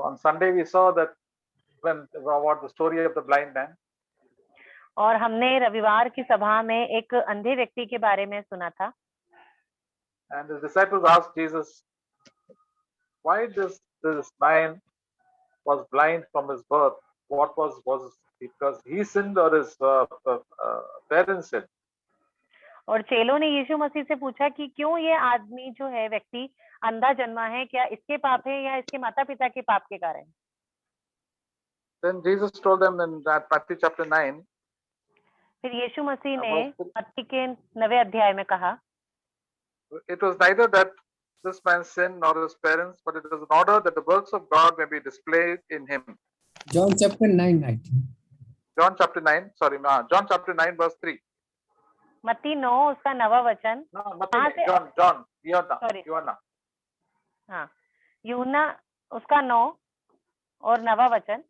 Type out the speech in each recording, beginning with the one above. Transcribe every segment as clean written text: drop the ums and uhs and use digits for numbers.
on Sunday we saw that when about the story of the blind man. और हमने रविवार की सभा में एक अंधे व्यक्ति के बारे में सुना था. And his disciples asked Jesus, why this man was blind from his birth? What was because he sinned or his parents sinned? और चेलों ने यीशु मसीह से पूछा कि क्यों ये आदमी जो है व्यक्ति अंधा जन्मा है, क्या इसके पाप है या इसके माता पिता के पाप के कारण? Then Jesus told them in Matthew chapter 9. फिर यीशु मसीह ने मत्ती के 9वें अध्याय में कहा, it was neither that this man sinned nor his parents, but it was in order that the works of God may be displayed in him. John chapter 9, I think. John chapter 9, sorry, John chapter 9 verse 3. मत्ती 9 उसका 9वां वचन. John, यूहन्ना. हाँ, यूहन्ना उसका 9 और 9वां वचन.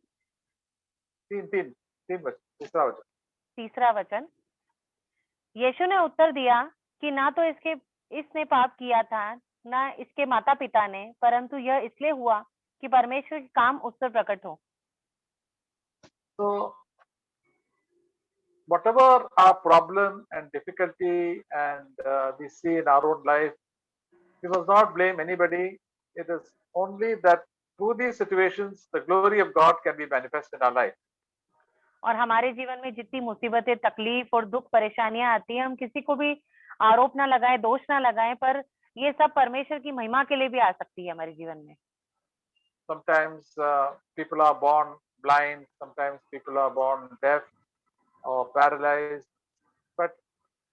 तीसरा वचन. यीशु ने उत्तर दिया कि ना तो इसने पाप किया था, ना इसके माता पिता ने, परंतु यह इसलिए हुआ कि परमेश्वर के काम उस पर प्रकट हो. So whatever our problem and difficulty and we see in our own life, we must not blame anybody. It is only that through these situations the glory of God can be manifest in our life. और हमारे जीवन में जितनी मुसीबतें, तकलीफ और दुख परेशानियां आती हैं, हम किसी को भी आरोप ना लगाएं, दोष ना लगाएं, पर ये सब परमेश्वर की महिमा के लिए भी आ सकती है हमारे जीवन में. Sometimes people are born blind, sometimes people are born deaf or paralyzed, but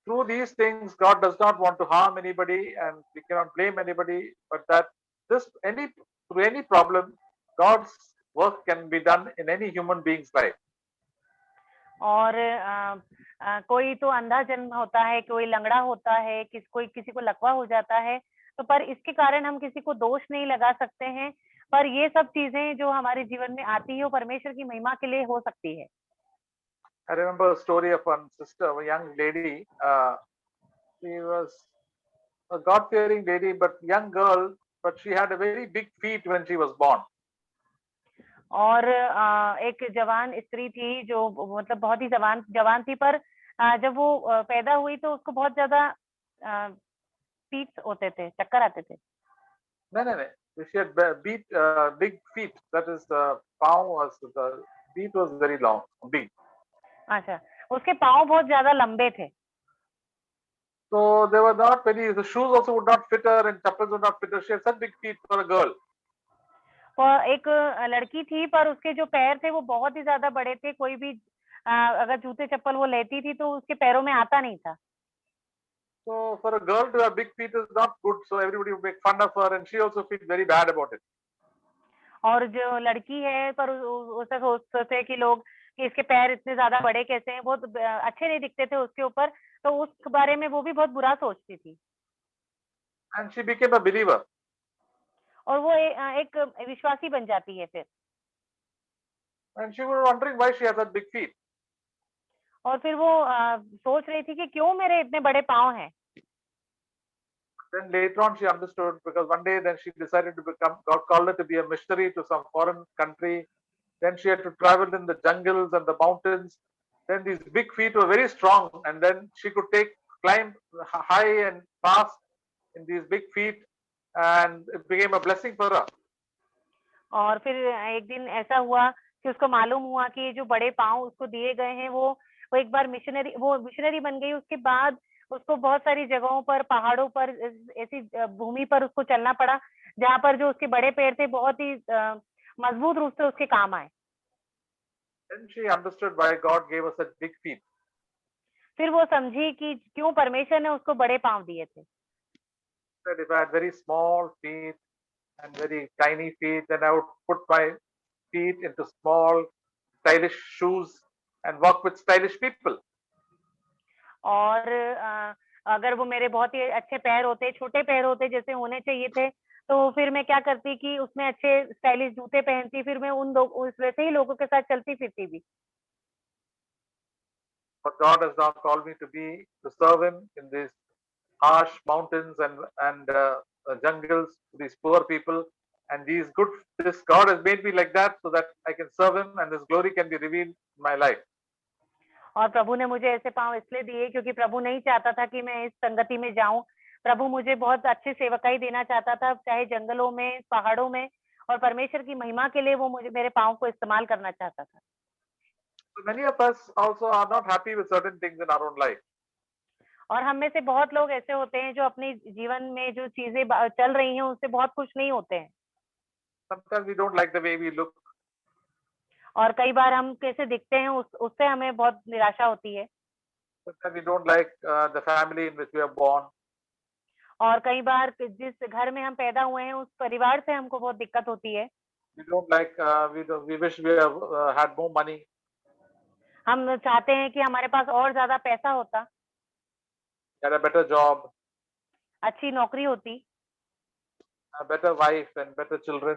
through these things God does not want to harm anybody and we cannot blame anybody, but that through any problem God's work can be done in any human being's life. और कोई तो अंधा जन्म होता है, कोई लंगड़ा होता है, कोई किसी को लकवा हो जाता है, तो पर इसके कारण हम किसी को दोष नहीं लगा सकते हैं, पर ये सब चीजें जो हमारे जीवन में आती है वो परमेश्वर की महिमा के लिए हो सकती है. I remember a story of one sister, a young lady. She was a God-fearing lady, but young girl, but she had a very big feet when she was born. और एक जवान स्त्री थी जो मतलब बहुत ही जवान थी, पर जब वो पैदा हुई तो उसको बहुत ज्यादा फीट होते थे, चक्कर आते थे. नहीं. She had big feet. That is, the feet was very long, big. अच्छा, उसके पाँव बहुत ज्यादा लंबे थे. So they were not very. The shoes also would not fit her, and chappals would not fit her. She had such big feet for a girl. और एक लड़की थी, पर उसके जो पैर थे वो बहुत ही ज्यादा बड़े थे. कोई भी अगर जूते चप्पल वो लेती थी तो उसके पैरों में आता नहीं था. So for a girl to have big feet is not good. So everybody would make fun of her, and she also feels very bad about it. और जो लड़की है पर उसे सोचते कि लोग कि इसके पैर इतने ज्यादा बड़े कैसे हैं, बहुत अच्छे नहीं दिखते थे उसके ऊपर, तो उस बारे में वो भी बहुत बुरा सोचती थी. And she became a believer. और वो एक विश्वासी बन जाती है फिर. And she was wondering why she has such big feet. और फिर वो सोच रही थी कि क्यों मेरे इतने बड़े पाँव हैं. Then later on she understood, because one day then she decided to God called her to be a missionary to some foreign country. Then she had to travel in the jungles and the mountains. Then these big feet were very strong, and then she could climb high and fast in these big feet, and it became a blessing for her. और फिर एक दिन ऐसा हुआ कि उसको मालूम हुआ कि ये जो बड़े पाँव उसको दिए गए हैं वो एक बार मिशनरी बन गई. उसके बाद उसको बहुत सारी जगहों पर, पहाड़ों पर, ऐसी भूमि पर उसको चलना पड़ा जहाँ पर जो उसके बड़े पैर थे बहुत ही मजबूत रूप से उसके काम आए. Then she understood why God gave us such big feet. फिर वो समझी कि क्यों परमेश्वर ने उसको बड़े पाँव दिए थे. That if I had very small feet and very tiny feet, then I would put my feet into small, stylish shoes and walk with stylish people. और अगर वो मेरे बहुत ही अच्छे पैर होते, छोटे पैर होते जैसे होने चाहिए थे, तो फिर मैं क्या करती कि उसमें अच्छे स्टाइलिश जूते पहनती, फिर मैं उस वैसे ही लोगों के साथ चलती फिरती भी. But God has now called me to serve Him in these harsh mountains and jungles, these poor people, and He is good. This God has made me like that so that I can serve Him and His glory can be revealed in my life. और प्रभु ने मुझे ऐसे पांव इसलिए दिए क्योंकि प्रभु नहीं चाहता था कि मैं इस संगति में जाऊं। प्रभु मुझे बहुत अच्छी सेवकाई देना चाहता था, चाहे जंगलों में, पहाड़ों में, और परमेश्वर की महिमा के लिए वो मुझे मेरे पांव को इस्तेमाल करना चाहता था। So many of us also are not happy with certain things in our own life. और हम में से बहुत लोग ऐसे होते हैं जो अपने जीवन में जो चीजें चल रही हैं उससे बहुत खुश नहीं होते हैं। Sometimes we don't like the way we look. और कई बार हम कैसे दिखते हैं उससे हमें बहुत निराशा होती है। Sometimes we don't like the family in which we are born. और कई बार जिस घर में हम पैदा हुए हैं उस परिवार से हमको बहुत दिक्कत होती है। We don't like. We wish we have had more money. हम चाहते हैं कि हमारे पास और ज्यादा पैसा होता, Had a better job, अच्छी नौकरी होती, a better wife, and better children.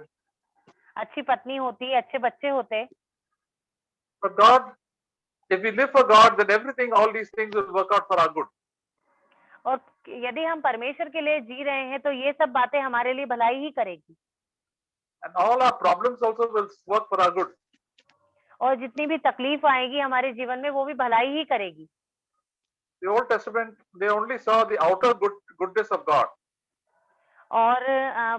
अच्छी पत्नी होती, अच्छे बच्चे होते। But God, if we live for God, then everything, all these things will work out for our good. और यदि हम परमेश्वर के लिए जी रहे हैं तो ये सब बातें हमारे लिए भलाई ही करेगी। And all our problems also will work for our good. और जितनी भी तकलीफ आएगी हमारे जीवन में वो भी भलाई ही करेगी। The Old Testament, they only saw the outer goodness of God. और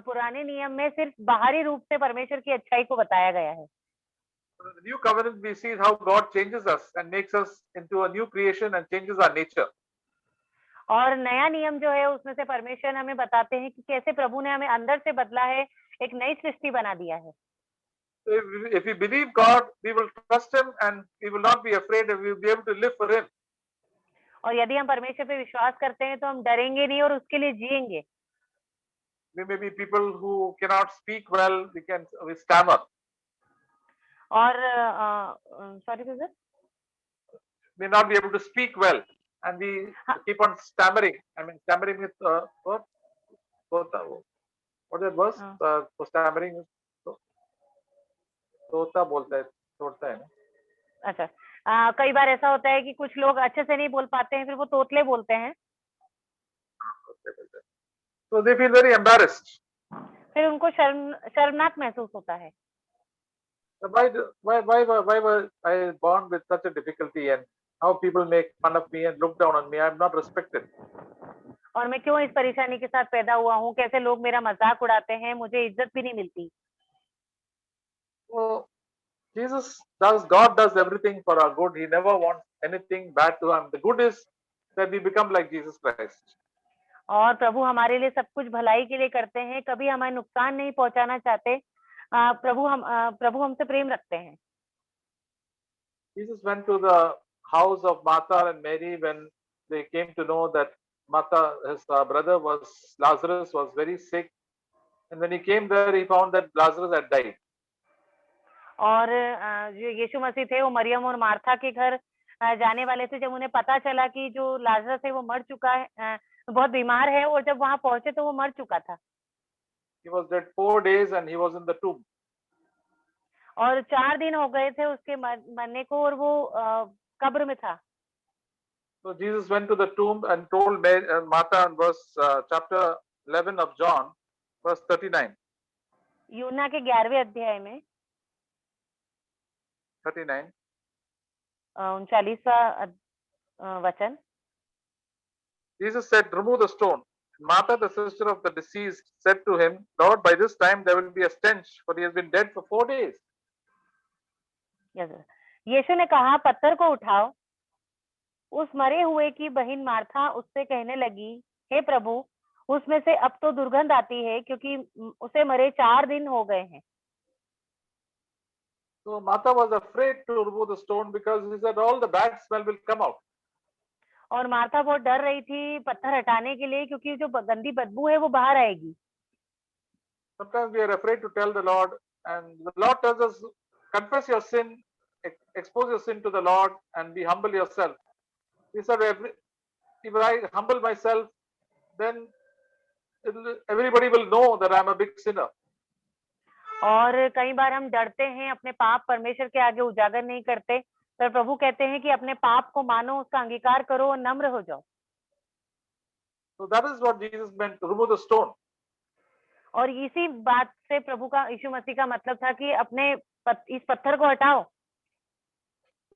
पुराने नियम में सिर्फ बाहरी रूप से परमेश्वर की अच्छाई को बताया गया है। In the New Covenant, we see how God changes us and makes us into a new creation and changes our nature. और नया नियम जो है उसमें से परमेश्वर हमें बताते हैं कि कैसे प्रभु ने हमें अंदर से बदला है, एक नई सृष्टि बना दिया है। If we believe God, we will trust Him and we will not be afraid and we will be able to live for Him. और यदि हम परमेश्वर पे विश्वास करते हैं तो हम डरेंगे नहीं और उसके लिए जिएंगे। We may be people who cannot speak well, we stammer. और sorry sir, May not be able to speak well and we keep on stammering. I mean, stammering is what that was? For stammering is तोता बोलता है, तोड़ता है ना। अच्छा, कई बार ऐसा होता है कि कुछ लोग अच्छे से नहीं बोल पाते हैं, फिर वो तोतले बोलते हैं। So they feel very embarrassed. फिर उनको शर्मनाक महसूस होता है। Why were I born with such a difficulty and how people make fun of me and look down on me? I am not respected. और मैं क्यों इस परेशानी के साथ पैदा हुआ हूँ, कैसे लोग मेरा मजाक उड़ाते हैं, मुझे इज्जत भी नहीं मिलती। So God does everything for our good. He never wants anything bad to him. The good is that we become like Jesus Christ. और प्रभु हमारे लिए सब कुछ भलाई के लिए करते हैं, कभी हमें नुकसान नहीं पहुंचाना चाहते। प्रभु हमसे प्रेम रखते हैं। Jesus went to the house of Martha and Mary when they came to know that Martha, his brother Lazarus was very sick, and when he came there, he found that Lazarus had died. और जो यीशु मसीह थे वो मरियम और Martha के घर जाने वाले थे। जब उन्हें पता चला कि जो लाजरस है वो मर चुका है, बहुत बीमार है, और जब वहां पहुंचे तो वो मर चुका था। He was dead 4 days and he was in the tomb. और 4 दिन हो गए थे उसके मरने को और वो कब्र में था। So Jesus went to the tomb and told Martha in chapter 11 of John, verse 39. यूहन्ना के 11वें अध्याय में 39. 39वां वचन। Jesus said, "Remove the stone." Martha, the sister of the deceased, said to him, "Lord, by this time there will be a stench, for he has been dead for 4 days." यीशु ने कहा, पत्थर को उठाओ। उस मरे हुए की बहन मार्था उससे कहने लगी, हे प्रभु, उसमें से अब तो दुर्गंध आती है, क्योंकि उसे मरे 4 दिन हो गए हैं। So Martha was afraid to remove the stone because he said all the bad smell will come out. और मार्था बहुत डर रही थी पत्थर हटाने के लिए, क्योंकि जो गंदी बदबू है वो बाहर आएगी। Sometimes we are afraid to tell the Lord, and the Lord tells us, confess your sin, expose your sin to the Lord, and be humble yourself. He said, if I humble myself, then everybody will know that I am a big sinner. और कई बार हम डरते हैं, अपने पाप परमेश्वर के आगे उजागर नहीं करते, पर प्रभु कहते हैं कि अपने पाप को मानो, उसका अंगीकार करो और नम्र हो जाओ। So that is what Jesus meant, to remove the stone. और इसी बात से प्रभु का, यीशु मसीह का मतलब था कि अपने इस पत्थर को हटाओ।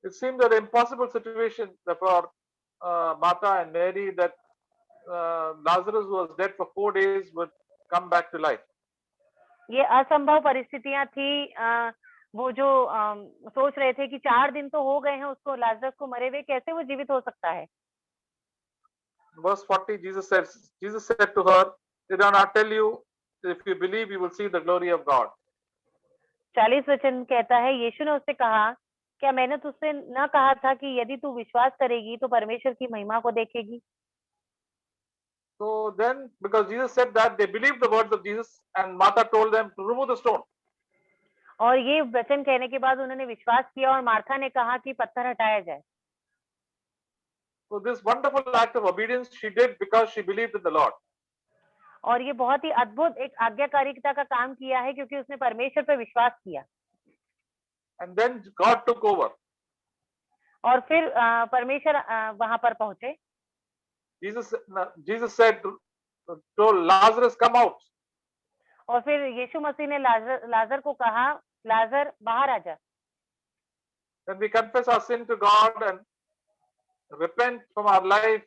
It seemed an impossible situation for Martha and Mary that Lazarus, who was dead for 4 days, would come back to life. ये असंभव परिस्थितियां थी। वो जो सोच रहे थे कि 4 दिन तो हो गए हैं उसको, लाजरस को मरे हुए, कैसे वो जीवित हो सकता है। Verse 40, Jesus said to her, "Did I not tell you, if you believe, you will see the glory of God?" 40 वचन कहता है, यीशु ने उससे कहा, क्या मैंने तुझसे न कहा था कि यदि तू विश्वास करेगी तो परमेश्वर की महिमा को देखेगी। So then, because Jesus said that, they believed the words of Jesus, and Martha told them to remove the stone. और ये वचन कहने के बाद उन्होंने विश्वास किया और मार्था ने कहा कि पत्थर हटाया जाए। So this wonderful act of obedience she did because she believed in the Lord. और ये बहुत ही अद्भुत एक आज्ञाकारिता का काम किया है क्योंकि उसने परमेश्वर पर विश्वास किया। And then God took over. और फिर परमेश्वर वहां पर पहुंचे। Jesus said to Lazarus, "Come out." और फिर यीशु मसीह ने लाजर को कहा, लाजर बाहर आ जा। When we confess our sin to God and repent from our life,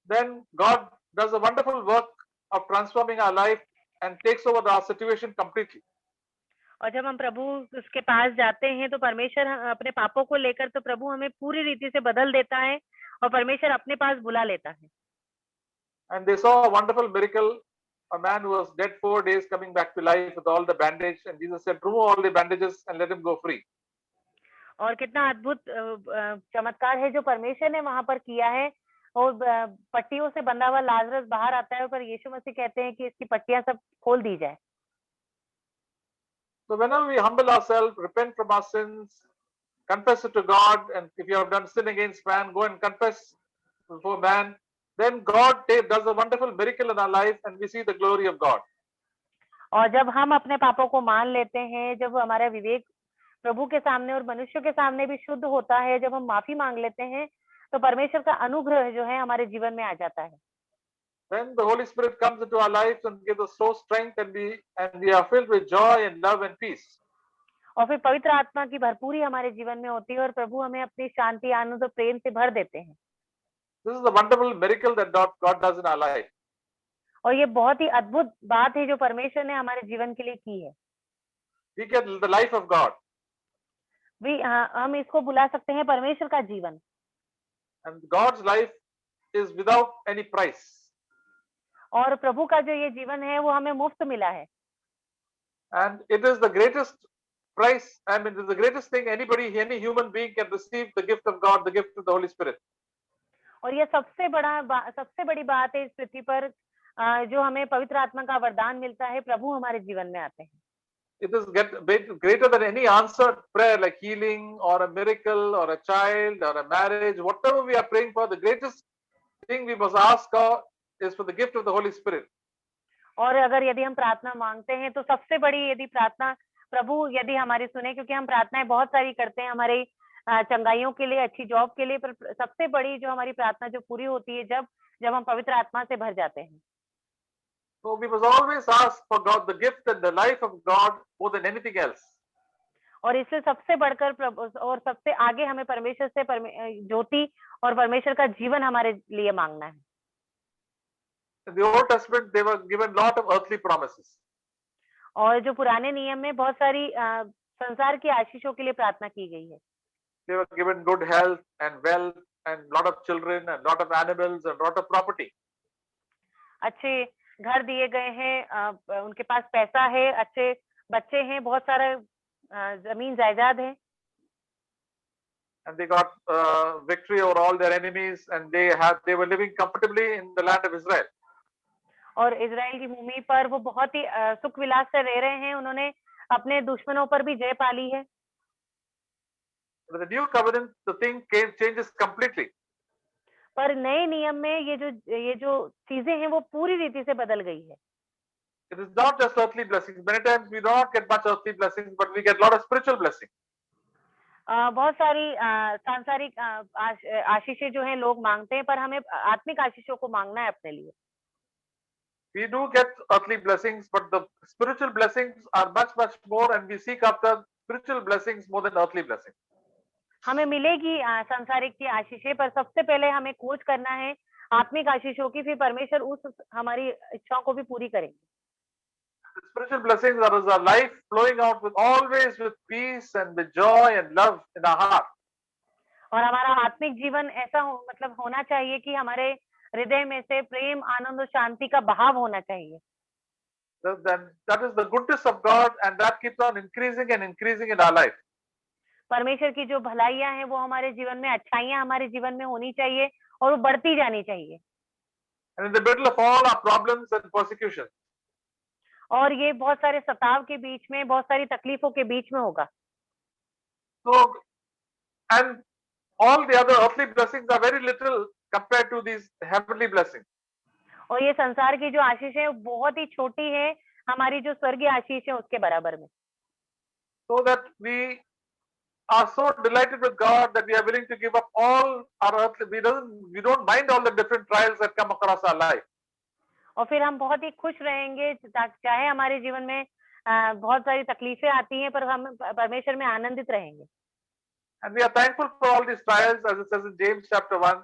then God does a wonderful work of transforming our life and takes over our situation completely. और जब हम प्रभु उसके पास जाते हैं तो परमेश्वर अपने पापों को लेकर, तो प्रभु हमें पूरी रीति से बदल देता है और परमेश्वर अपने पास बुला लेता है। And they saw a wonderful miracle, a man who was dead 4 days coming back to life with all the bandage, and Jesus said, "Remove all the bandages and let him go free." और कितना अद्भुत चमत्कार है जो परमेश्वर ने वहां पर किया है। और पट्टियों से बंधा हुआ लाजरस बाहर आता है, पर यीशु मसीह कहते हैं कि इसकी पट्टियां सब खोल दी जाए। So whenever we humble ourselves, repent from our sins, confess it to God, and if you have done sin against man, go and confess before man, then God does a wonderful miracle in our life, and we see the glory of God. और जब हम अपने पापों को मान लेते हैं, जब हमारा विवेक प्रभु के सामने और मनुष्य के सामने भी शुद्ध होता है, जब हम माफी मांग लेते हैं, तो परमेश्वर का अनुग्रह जो है हमारे जीवन में आ जाता है। Then the Holy Spirit comes into our lives and gives us so strength, and we are filled with joy and love and peace. और फिर पवित्र आत्मा की भरपूरी हमारे जीवन में होती है और प्रभु हमें अपनी शांति, आनंद और प्रेम से भर देते हैं। This is the wonderful miracle that God does in our life. और ये बहुत ही अद्भुत बात है जो परमेश्वर ने हमारे जीवन के लिए की है। We get the life of God. हम इसको बुला सकते हैं परमेश्वर का जीवन। And God's life is without any price. और प्रभु का जो ये जीवन है वो हमें मुफ्त मिला है। And it is the greatest price. I mean, it is the greatest thing any human being can receive, the gift of God, the gift of the Holy Spirit. और ये सबसे बड़ी बात है इस पृथ्वी पर, जो हमें पवित्र आत्मा का वरदान मिलता है। प्रभु हमारे जीवन में आते हैं। It is greater than any answered prayer like healing or a miracle or a child or a marriage. Whatever we are praying for, the greatest thing we must ask God is for the gift of the Holy Spirit. और अगर यदि हम प्रार्थना मांगते हैं तो सबसे बड़ी यदि प्रार्थना प्रभु यदि हमारी सुने, क्योंकि हम प्रार्थनाएं बहुत सारी करते हैं हमारी चंगाइयों के लिए, अच्छी जॉब के लिए, पर सबसे बड़ी जो हमारी प्रार्थना जो पूरी होती है जब हम पवित्र आत्मा से भर जाते हैं। So we must always ask for God, the gift and the life of God more than anything else. और इससे सबसे बढ़कर प्रभु और सबसे आगे हमें परमेश्वर से ज्योति और परमेश्वर का जीवन हमारे लिए मांगना है। In the Old Testament, they were given lot of earthly promises. और जो पुराने नियम में बहुत सारी संसार की आशीषों के लिए प्रार्थना की गई है। They were given good health and wealth and lot of children and lot of animals and lot of property. अच्छे घर दिए गए हैं, उनके पास पैसा है, अच्छे बच्चे हैं, बहुत सारा जमीन जायदाद है। And they got victory over all their enemies, and they were living comfortably in the land of Israel. और इजराइल की भूमि पर वो बहुत ही सुख विलास से रह रहे हैं। उन्होंने अपने दुश्मनों पर भी जय पाली है। With the new covenant, the thing changes completely. पर नए नियम में ये जो चीजें हैं वो पूरी रीति से बदल गई है। It is not just earthly blessings. Many times we do not get much earthly blessings, but we get lot of spiritual blessings. बहुत सारी सांसारिक आशीषें जो हैं लोग मांगते हैं, पर हमें आत्मिक आशीषों को मांगना है अपने लिए। We do get earthly blessings, but the spiritual blessings are much more, and we seek after spiritual blessings more than earthly blessings. हमें मिलेगी सांसारिक की आशीषें, पर सबसे पहले हमें खोज करना है आत्मिक आशीषों की, फिर परमेश्वर उस हमारी इच्छाओं को भी पूरी करेंगे। The spiritual blessings are as a life flowing out with always with peace and with joy and love in our heart. और हमारा आत्मिक जीवन ऐसा मतलब होना चाहिए कि हमारे हृदय में से प्रेम, आनंद और शांति का बहाव होना चाहिए। Then that is the goodness of God, and that keeps on increasing and increasing in our life. परमेश्वर की जो भलाइयां हैं वो हमारे जीवन में, अच्छाइयां हमारे जीवन में होनी चाहिए और वो बढ़ती जानी चाहिए। And in the middle of all our problems and persecutions, और ये बहुत सारे सताव के बीच में, बहुत सारी तकलीफों के बीच में होगा। so and all the other earthly blessings are very little compared to these heavenly blessings. और ये संसार की जो आशीष है बहुत ही छोटी है हमारी जो स्वर्गीय आशीष है उसके बराबर में। So that we are so delighted with God that we are willing to give up all our earthly. We don't mind all the different trials that come across our life. और फिर हम बहुत ही खुश रहेंगे, चाहे हमारे जीवन में बहुत सारी तकलीफें आती हैं, पर हम परमेश्वर में आनंदित रहेंगे। And we are thankful for all these trials, as it says in James chapter 1,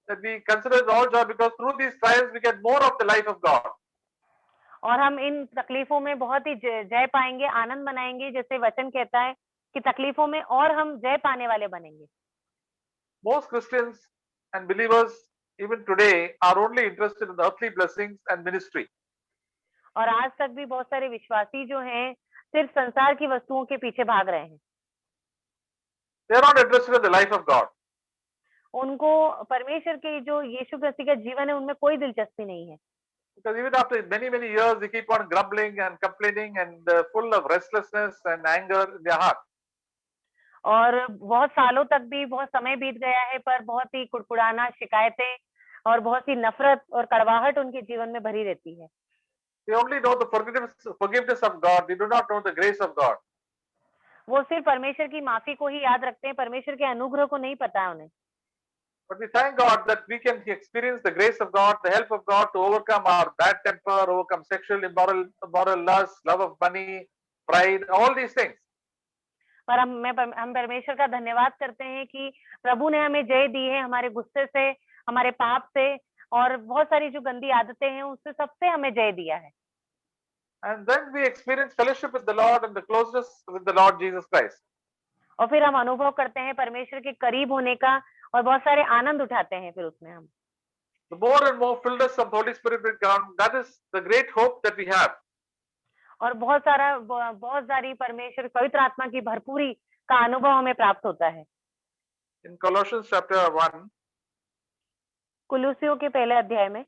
that we consider it all joy because through these trials we get more of the life of God. और हम इन तकलीफों में बहुत ही जय पाएंगे, आनंद मनाएंगे, जैसे वचन कहता है कि तकलीफों में और हम जय पाने वाले बनेंगे। Most Christians and believers even today are only interested in the earthly blessings and ministry. और आज तक भी बहुत सारे विश्वासी जो हैं सिर्फ संसार की वस्तुओं के पीछे भाग रहे हैं। They are not interested in the life of God. उनको परमेश्वर के जो यीशु मसीह का जीवन है उनमें कोई दिलचस्पी नहीं है। Because even after many years, they keep on grumbling and complaining and full of restlessness and anger in their heart. और बहुत सालों तक भी बहुत समय बीत गया है, पर बहुत ही कुड़कुड़ाना, शिकायतें और बहुत ही नफरत और कड़वाहट उनके जीवन में भरी रहती है। They only know the forgiveness of God. They do not know the grace of God. वो सिर्फ परमेश्वर की माफी को ही याद रखते हैं, परमेश्वर के अनुग्रह को नहीं पता है उन्हें। But we thank God that we can experience the grace of God, the help of God to overcome our bad temper, overcome sexual immoral lust, love of money, pride, all these things. पर हम परमेश्वर का धन्यवाद करते हैं कि प्रभु ने हमें जय दी है हमारे गुस्से से, हमारे पाप से और बहुत सारी जो गंदी आदतें हैं उससे सबसे हमें जय दिया है। And then we experience fellowship with the Lord and the closeness with the Lord Jesus Christ. और फिर हम अनुभव करते हैं परमेश्वर के करीब होने का और बहुत सारे आनंद उठाते हैं फिर उसमें हम। The more and more fullness of the Holy Spirit will come. That is the great hope that we have. और बहुत सारी परमेश्वर पवित्र आत्मा की भरपूरी का अनुभव हमें प्राप्त होता है। In Colossians chapter 1, कुलुसियों के पहले अध्याय में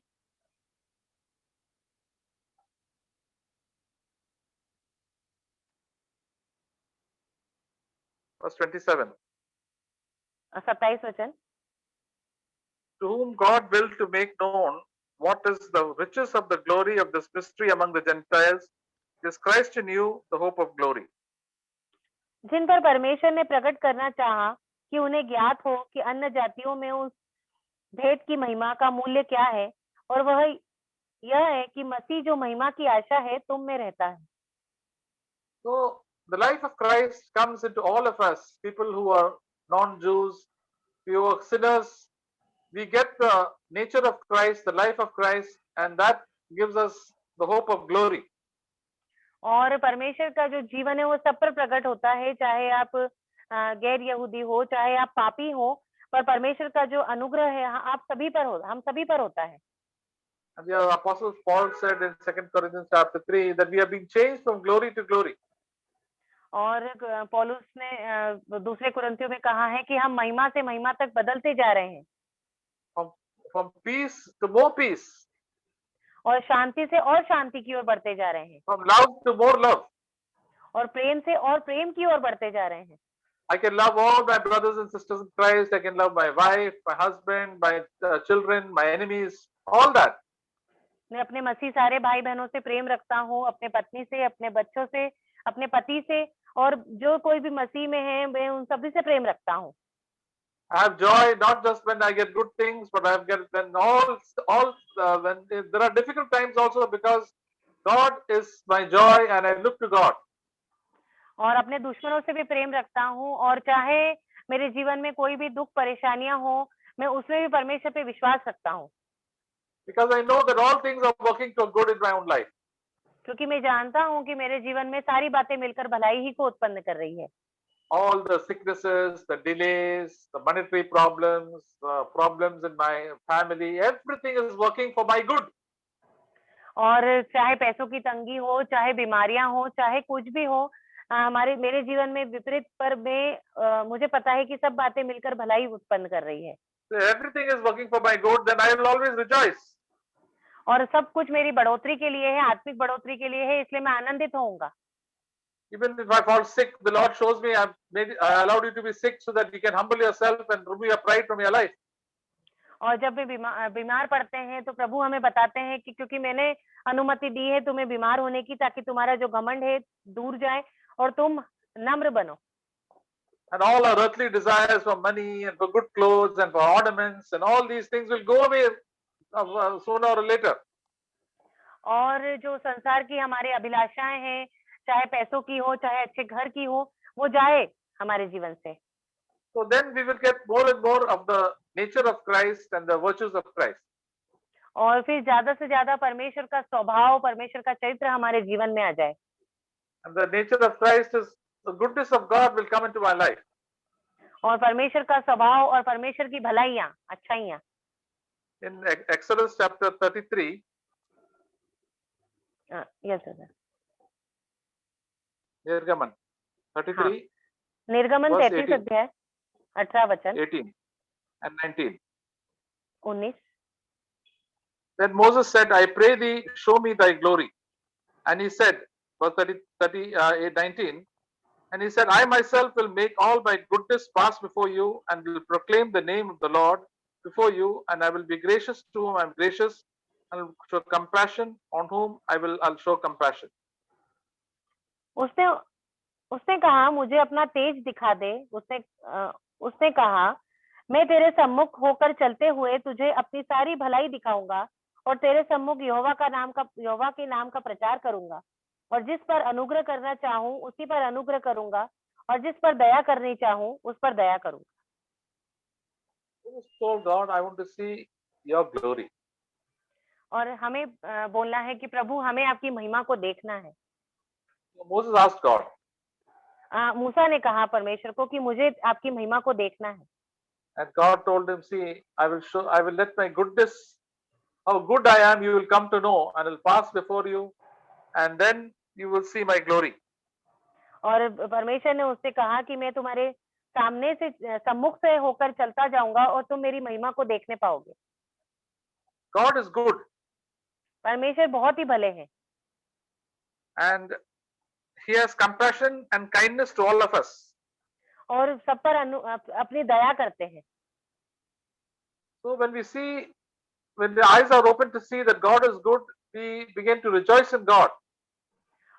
verse 27, 27 वचन, to whom God willed to make known what is the riches of the glory of this mystery among the Gentiles, is Christ in you, the hope of glory. जिन पर परमेश्वर ने प्रकट करना चाहा कि उन्हें ज्ञात हो कि अन्य जातियों में उस भेद की महिमा का मूल्य क्या है, और वह यह है कि मसीह जो महिमा की आशा है तुम में रहता है। So the life of Christ comes into all of us, people who are non-Jews, who are sinners. We get the nature of Christ, the life of Christ, and that gives us the hope of glory. और परमेश्वर का जो जीवन है वो सब पर प्रकट होता है, चाहे आप गैर यहूदी हो, चाहे आप पापी हो, पर परमेश्वर का जो अनुग्रह है आप सभी पर हो, हम सभी पर होता है। And the Apostle Paul said in 2 Corinthians chapter 3 that we are being changed from glory to glory. और पौलुस ने दूसरे कुरिन्थियों में कहा है कि हम महिमा से महिमा तक बदलते जा रहे हैं, From peace to more peace, और शांति से और शांति की ओर बढ़ते जा रहे हैं, from love to more love. और प्रेम से और प्रेम की ओर बढ़ते जा रहे हैं। I can love all my brothers and sisters in Christ. I can love my wife, my husband, my children, my enemies, all that. मैं अपने मसीह सारे भाई बहनों से प्रेम रखता हूँ, अपने पत्नी से, अपने बच्चों से, अपने पति से, और जो कोई भी मसीह में है मैं उन सभी से प्रेम रखता हूँ। I have joy not just when I get good things, but I get when when there are difficult times also, because God is my joy and I look to God. और अपने दुश्मनों से भी प्रेम रखता हूँ, और चाहे मेरे जीवन में कोई भी दुख परेशानियां हो, मैं उसमें भी परमेश्वर पे विश्वास रखता हूँ, Because I know that all things are working for good in my own life. क्योंकि मैं जानता हूँ कि मेरे जीवन में सारी बातें मिलकर भलाई ही को उत्पन्न कर रही है। All the sicknesses, the delays, the monetary problems, the problems in my family, everything is working for my good. और चाहे पैसों की तंगी हो, चाहे बीमारियां हो, चाहे कुछ भी हो, हमारे मेरे जीवन में विपरीत, पर मैं मुझे पता है कि सब बातें मिलकर भलाई उत्पन्न कर रही है, So everything is working for my good, then I will always rejoice. और सब कुछ मेरी बढ़ोतरी के लिए है, आत्मिक बढ़ोतरी के लिए है, इसलिए मैं आनंदित होऊंगा। Even if I fall sick, the Lord shows me I allowed you to be sick so that you can humble yourself and remove your pride from your life. और जब वे बीमार पड़ते हैं, तो प्रभु हमें बताते हैं कि क्योंकि मैंने अनुमति दी है तुम्हें बीमार होने की, ताकि तुम्हारा जो घमंड है दूर जाए और तुम नम्र बनो। And all our earthly desires for money and for good clothes and for ornaments and all these things will go away sooner or later. और जो संसार की हमारी अभिलाषाएं हैं, चाहे पैसों की हो, चाहे अच्छे घर की हो, वो जाए हमारे जीवन से। So then we will get more and more of the nature of Christ and the virtues of Christ. और फिर ज्यादा से ज्यादा परमेश्वर का स्वभाव, परमेश्वर का चरित्र हमारे जीवन में आ जाए। And the nature of Christ is the goodness of God will come into my life. और परमेश्वर का स्वभाव और परमेश्वर की भलाइयां, अच्छाइयां। In Exodus chapter 33, yes sir. Nirgaman 33, निर्गमन verse 33 18, अध्याय 18 वचन 18 and 19. 19। Then Moses said, I pray thee, show me thy glory. And he said, verse 19, and he said, I myself will make all my goodness pass before you and will proclaim the name of the Lord before you, and I will be gracious to whom I am gracious, and will show compassion on whom I'll show compassion. उसने उसने कहा मुझे अपना तेज दिखा दे। उसने कहा मैं तेरे सम्मुख होकर चलते हुए तुझे अपनी सारी भलाई दिखाऊंगा, और तेरे सम्मुख यहोवा के नाम का प्रचार करूंगा, और जिस पर अनुग्रह करना चाहूं उसी पर अनुग्रह करूंगा, और जिस पर दया करनी चाहूं उस पर दया करूंगा। Moses told God, I want to see your glory. और हमें बोलना है कि प्रभु हमें आपकी महिमा को देखना है। So Moses asked God, मूसा ने कहा परमेश्वर को कि मुझे आपकी महिमा को देखना है। and God told him, see, I will let my goodness, how good I am, you will come to know, and will pass before you, and then you will see my glory. और परमेश्वर ने उससे कहा कि मैं तुम्हारे सामने से सम्मुख से होकर चलता जाऊंगा और तुम मेरी महिमा को देखने पाओगे। God is good, परमेश्वर बहुत ही भले हैं, and he has compassion and kindness to all of us. और सब पर अपनी दया करते हैं। So when the eyes are open to see that God is good, we begin to rejoice in God.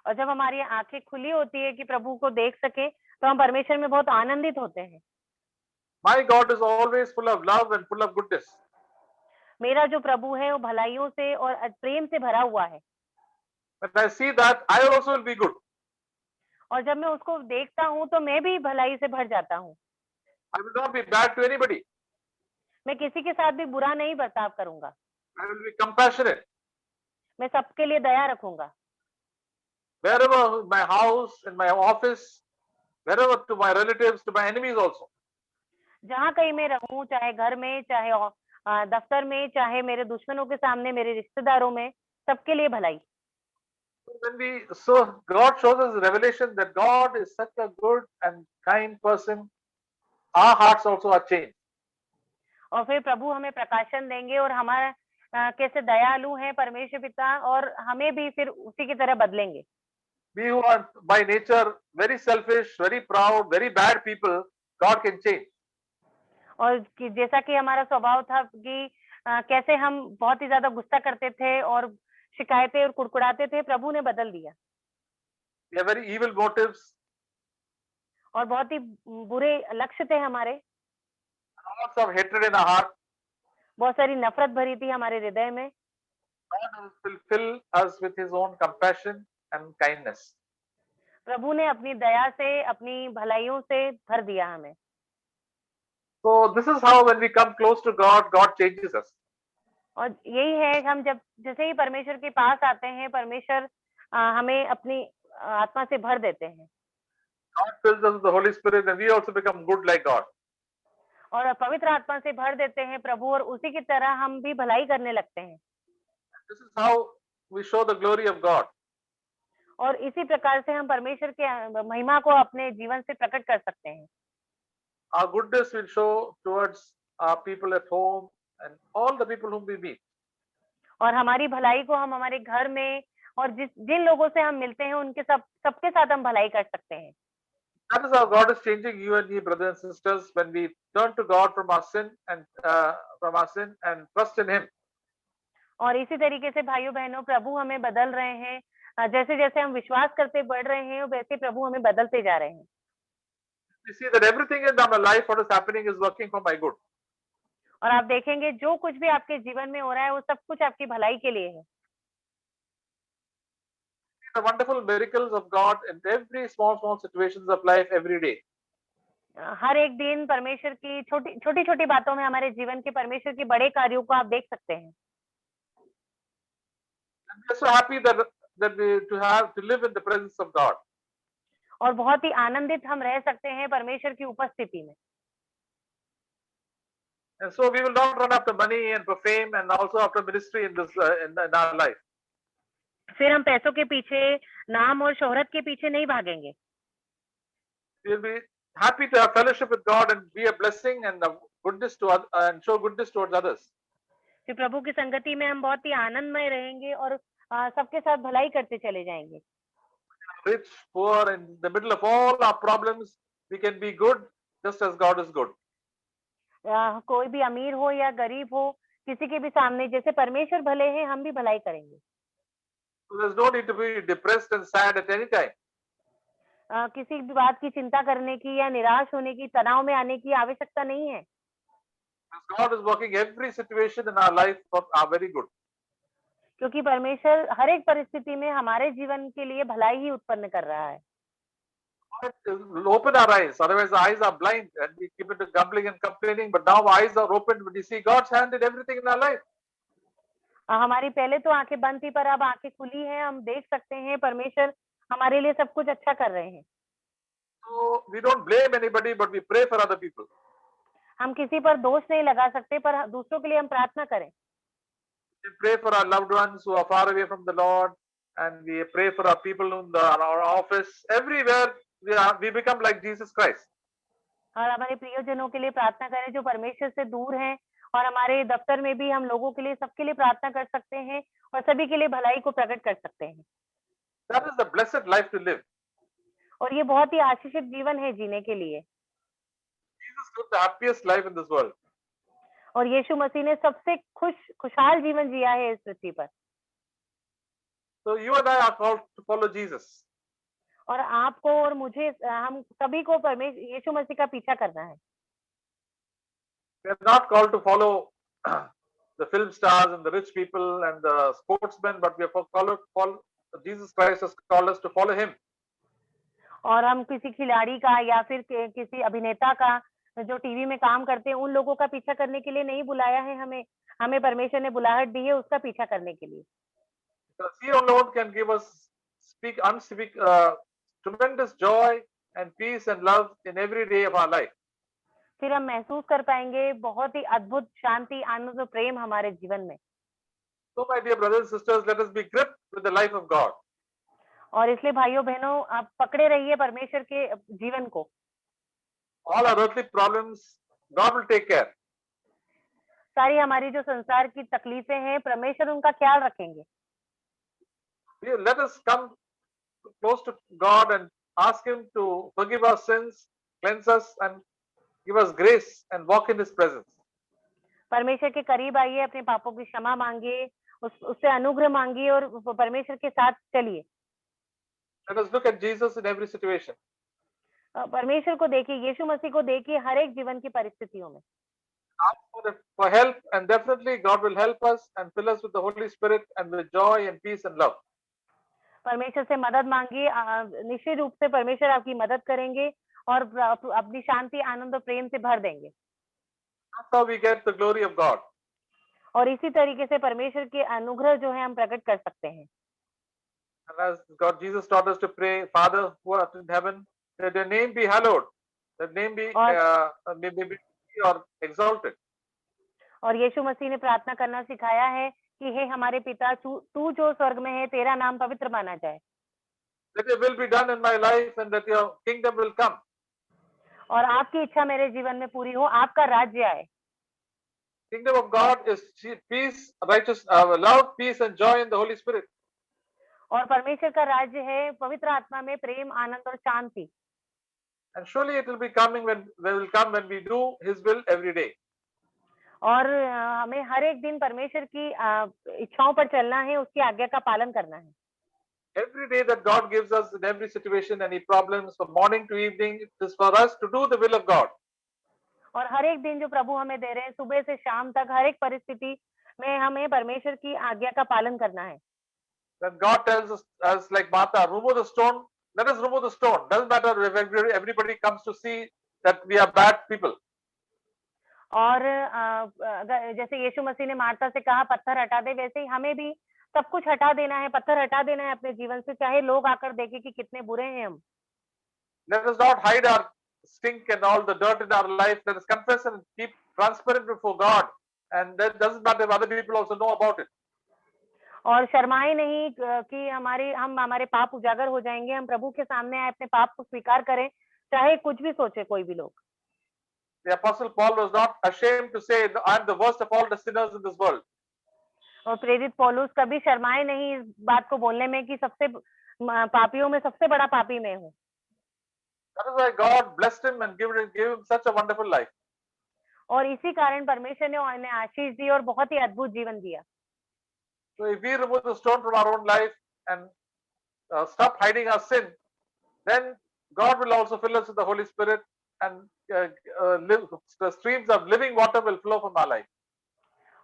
और जब हमारी आंखें खुली होती है कि प्रभु को देख सके, तो हम परमेश्वर में बहुत आनंदित होते हैं। My God is always full of love and full of goodness. मेरा जो प्रभु है वो भलाइयों से और प्रेम से भरा हुआ है। When I see that, I also will be good. और जब मैं उसको देखता हूँ तो मैं भी भलाई से भर जाता हूँ। I will not be bad to anybody. मैं किसी के साथ भी बुरा नहीं बर्ताव करूंगा। I will be compassionate. मैं सबके लिए दया रखूंगा। Wherever, my house, in my office, wherever, to my relatives, to my enemies also. जहाँ कहीं मैं रहूं, चाहे घर में, चाहे दफ्तर में, चाहे मेरे दुश्मनों के सामने, मेरे रिश्तेदारों में, सबके लिए भलाई। So God shows us revelation that God is such a good and kind person. Our hearts also are changed. और फिर प्रभु हमें प्रकाशन देंगे और हमारा कैसे दयालु है परमेश्वर पिता, और हमें भी फिर उसी की तरह बदलेंगे। We who are by nature very selfish, very proud, very bad people, God can change. और जैसा कि हमारा स्वभाव था कि कैसे हम बहुत ही ज्यादा गुस्सा करते थे और शिकायतें और कुड़कुड़ाते थे, प्रभु ने बदल दिया। We have very evil motives. और बहुत ही बुरे लक्ष्य थे हमारे। lots of hatred in our heart, बहुत सारी नफरत भरी थी हमारे हृदय में, God will fill us with His own compassion and kindness. प्रभु ने अपनी दया से, अपनी भलाइयों से भर दिया हमें। So this is how when we come close to God, God changes us. और यही है, हम जब जैसे ही परमेश्वर के पास आते हैं, परमेश्वर हमें अपनी आत्मा से भर देते हैं God fills us with the Holy Spirit and we also become good like God. और पवित्र आत्मा से भर देते हैं प्रभु, और उसी की तरह हम भी भलाई करने लगते हैं। This is how we show the glory of God. और इसी प्रकार से हम परमेश्वर के महिमा को अपने जीवन से प्रकट कर सकते हैं। Our goodness will show towards our people at home and all the people whom we meet. और हमारी भलाई को हम हमारे घर में और जिन लोगों से हम मिलते हैं उनके सबके साथ हम भलाई कर सकते हैं। That is how God is changing you and me, brothers and sisters, when we turn to God from our sin and trust in Him. और इसी तरीके से भाइयों बहनों, प्रभु हमें बदल रहे हैं। जैसे जैसे हम विश्वास करते बढ़ रहे हैं, वैसे प्रभु हमें बदलते जा रहे हैं। We see that everything in our life, what is happening, is working for my good. और आप देखेंगे जो कुछ भी आपके जीवन में हो रहा है, वो सब कुछ आपकी भलाई के लिए है। The wonderful miracles of God in every small situations of life every day. हर एक दिन परमेश्वर की छोटी छोटी बातों में हमारे जीवन के परमेश्वर के बड़े कार्यों को आप देख सकते हैं। And we are so happy that we to live in the presence of God. और बहुत ही आनंदित हम रह सकते हैं परमेश्वर की उपस्थिति में। And so we will not run after money and for fame and also after ministry in this in our life. फिर हम पैसों के पीछे, नाम और शोहरत के पीछे नहीं भागेंगे। We will be happy to have fellowship with God and be a blessing and and show goodness towards others. फिर प्रभु की संगति में हम बहुत ही आनंदमय रहेंगे और सबके साथ भलाई करते चले जाएंगे। Rich, poor, in the middle of all our problems, we can be good just as God is good. कोई भी अमीर हो या गरीब हो, किसी के भी सामने जैसे परमेश्वर भले हैं, हम भी भलाई करेंगे। So there's no need to be depressed and sad at any time. किसी भी बात की चिंता करने की या निराश होने की, तनाव में आने की आवश्यकता नहीं है। God is working every situation in our life for our very good. क्योंकि परमेश्वर हर एक परिस्थिति में हमारे जीवन के लिए भलाई ही उत्पन्न कर रहा है। We'll open our eyes, otherwise our eyes are blind and we keep into grumbling and complaining. But now our eyes are opened when we see God's hand in everything in our life. हमारी पहले तो आंखें बंद थी, पर अब आंखें खुली हैं, हम देख सकते हैं परमेश्वर हमारे लिए सब कुछ अच्छा कर रहे हैं। So we don't blame anybody, but we pray for other people. हम किसी पर दोष नहीं लगा सकते, पर दूसरों के लिए हम प्रार्थना करें। We pray for our loved ones who are far away from the Lord, and we pray for our people in our office. Everywhere we become like Jesus Christ. और हमारे प्रियजनों के लिए प्रार्थना करें जो परमेश्वर से दूर हैं, और हमारे दफ्तर में भी हम लोगों के लिए, सबके लिए प्रार्थना कर सकते हैं और सभी के लिए भलाई को प्रकट कर सकते हैं। That is the blessed life to live. और ये बहुत ही आशीषित जीवन है जीने के लिए। Jesus lived the happiest life in this world. और यीशु मसीह ने सबसे खुशहाल जीवन जिया है इस पृथ्वी पर। So you and I are called to follow Jesus. और आपको और मुझे, हम सभी को यीशु मसीह का पीछा करना है। We are not called to follow the film stars and the rich people and the sportsmen, but we are called Jesus Christ has called us to follow Him. और हम किसी खिलाड़ी का या फिर किसी अभिनेता का जो टीवी में काम करते हैं, उन लोगों का पीछा करने के लिए नहीं बुलाया है हमें परमेश्वर ने बुलाहट दी है उसका पीछा करने के लिए। Because He alone can give us tremendous joy and peace and love in every day of our life. फिर हम महसूस कर पाएंगे बहुत ही अद्भुत शांति, आनंद और प्रेम हमारे जीवन में। So my dear brothers and sisters, let us be gripped with the life of God. और इसलिए भाइयों बहनों, आप पकड़े रहिए परमेश्वर के जीवन को। All our earthly problems, God will take care. सारी हमारी जो संसार की तकलीफें हैं, परमेश्वर उनका ख्याल रखेंगे। Let us come close to God and ask Him to forgive our sins, cleanse us, and give us grace and walk in His presence. परमेश्वर के करीब आइए, अपने पापों की क्षमा मांगिए, उससे अनुग्रह मांगिए और परमेश्वर के साथ चलिए। Let us look at Jesus in every situation. परमेश्वर को देखिए, यीशु मसीह को देखिए हर एक जीवन की परिस्थितियों में। ask for help, and definitely God will help us and fill us with the Holy Spirit and with joy and peace and love. परमेश्वर से मदद मांगिए, निश्चित रूप से परमेश्वर आपकी मदद करेंगे और अपनी शांति, आनंद और प्रेम से भर देंगे। That's how we get the glory of God. और इसी तरीके से परमेश्वर के अनुग्रह जो है हम प्रकट कर सकते हैं। And as God, Jesus taught us to pray, Father who art in heaven, that your name be hallowed, that name be be or exalted. और यीशु मसीह ने प्रार्थना करना सिखाया है कि हे हमारे पिता, तू जो स्वर्ग में है, तेरा नाम पवित्र माना जाए। That your will be done in my life and that your kingdom will come. और आपकी इच्छा मेरे जीवन में पूरी हो, आपका राज्य आए। Kingdom of God is peace, righteous, love, peace and joy in the Holy Spirit. और परमेश्वर का राज्य है पवित्र आत्मा में प्रेम, आनंद और शांति। And surely it will be coming when we do His will every day. और हमें हर एक दिन परमेश्वर की इच्छाओं पर चलना है, उसकी आज्ञा का पालन करना है। Every day that God gives us in every situation, any problems from morning to evening, it is for us to do the will of God. और हर एक दिन जो प्रभु हमें दे रहे हैं, सुबह से शाम तक हर एक परिस्थिति में हमें परमेश्वर की आज्ञा का पालन करना है। When God tells us like Martha, remove the stone, let us remove the stone. Doesn't matter if everybody comes to see that we are bad people. और जैसे यीशु मसीह ने मार्था से कहा पत्थर हटा दे, वैसे ही हमें भी सब कुछ हटा देना है, पत्थर हटा देना है अपने जीवन से, चाहे लोग आकर देखें कि कितने बुरे हैं हम। Let us not hide our stink and all the dirt in our life. Let us confess and keep transparent before God. And that doesn't matter if other people also know about it. और शर्माए नहीं कि हम हमारे पाप उजागर हो जाएंगे। हम प्रभु के सामने आए, अपने पाप को स्वीकार करें, चाहे कुछ भी सोचे कोई भी लोग। The Apostle Paul was not ashamed to say, I am the worst of all the sinners in this world. और प्रेरित पौलुस कभी शर्माए नहीं इस बात को बोलने में कि सबसे पापियों में सबसे बड़ा पापी मैं हूँ। That is why God blessed him and gave him such a wonderful life. और इसी कारण परमेश्वर ने उन्हें आशीष दी और बहुत ही अद्भुत जीवन दिया। So if we remove the stone from our own life and stop hiding our sin, then God will also fill us with the Holy Spirit and the streams of living water will flow from our life.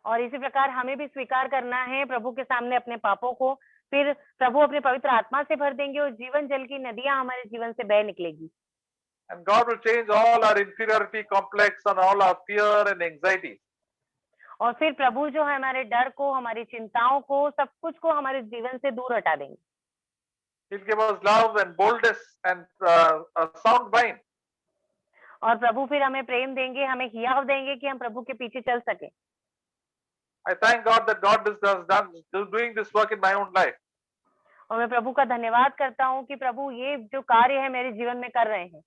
और इसी प्रकार हमें भी स्वीकार करना है प्रभु के सामने अपने पापों को, फिर प्रभु अपने पवित्र आत्मा से भर देंगे और जीवन जल की नदियां हमारे जीवन से बह निकलेगी। And God will change all our inferiority complex and all our fear and anxiety. और फिर प्रभु जो है हमारे डर को, हमारी चिंताओं को, सब कुछ को हमारे जीवन से दूर हटा देंगे। He'll give us love and boldness and a sound mind. और प्रभु फिर हमें प्रेम देंगे, हमें हियाव देंगे कि हम प्रभु के पीछे चल सके। I thank God that God is doing this work in my own life. और मैं प्रभु का धन्यवाद करता हूँ कि प्रभु ये जो कार्य है मेरे जीवन में कर रहे हैं।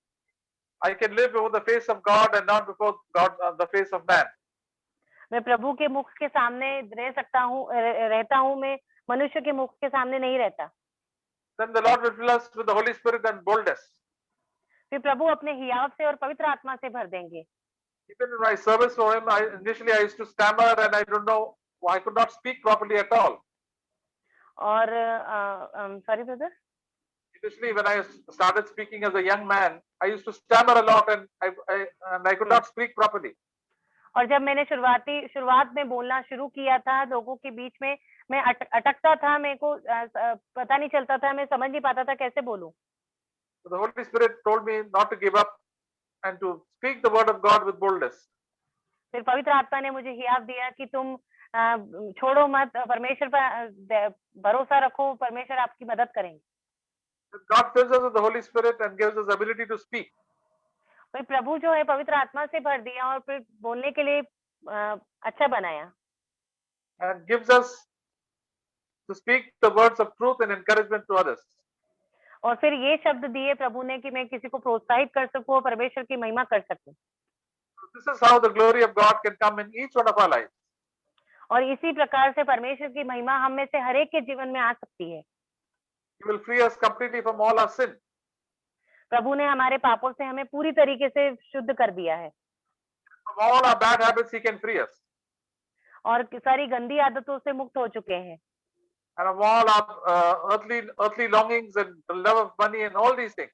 I can live before the face of God and not before God on the face of man. मैं प्रभु के मुख के सामने रह सकता हूँ, रहता हूँ, मैं मनुष्य के मुख के सामने नहीं रहता। Then the Lord will fill us with the Holy Spirit and boldness. फिर प्रभु अपने हियाव से और पवित्र आत्मा से भर देंगे। Even in my service for Him, initially I used to stammer and I don't know, I could not speak properly at all. और sorry brother. Initially, when I started speaking as a young man, I used to stammer a lot and I could not speak properly. और जब मैंने शुरुआत में बोलना शुरू किया था लोगों के बीच में, मैं अटकता था, मेरे को पता नहीं चलता था, मैं समझ नहीं पाता था कैसे बोलूं। So the Holy Spirit told me not to give up and to speak the word of God with boldness. फिर पवित्र आत्मा ने मुझे हियाव दिया कि तुम छोड़ो मत, परमेश्वर पर भरोसा रखो, परमेश्वर आपकी मदद करेंगे। God fills us with the Holy Spirit and gives us ability to speak. फिर प्रभु जो है पवित्र आत्मा से भर दिया और फिर बोलने के लिए अच्छा बनाया। And gives us to speak the words of truth and encouragement to others. और फिर ये शब्द दिए प्रभु ने कि मैं किसी को प्रोत्साहित कर सकूं और परमेश्वर की महिमा कर सकूं। This is how the glory of God can come in each one of our lives. और इसी प्रकार से परमेश्वर की महिमा हम में से हर एक के जीवन में आ सकती है। He will free us completely from all our sin. प्रभु ने हमारे पापों से हमें पूरी तरीके से शुद्ध कर दिया है। From all our bad habits, He can free us. और सारी गंदी आदतों से मुक्त हो चुके हैं। And of all our earthly longings and the love of money and all these things.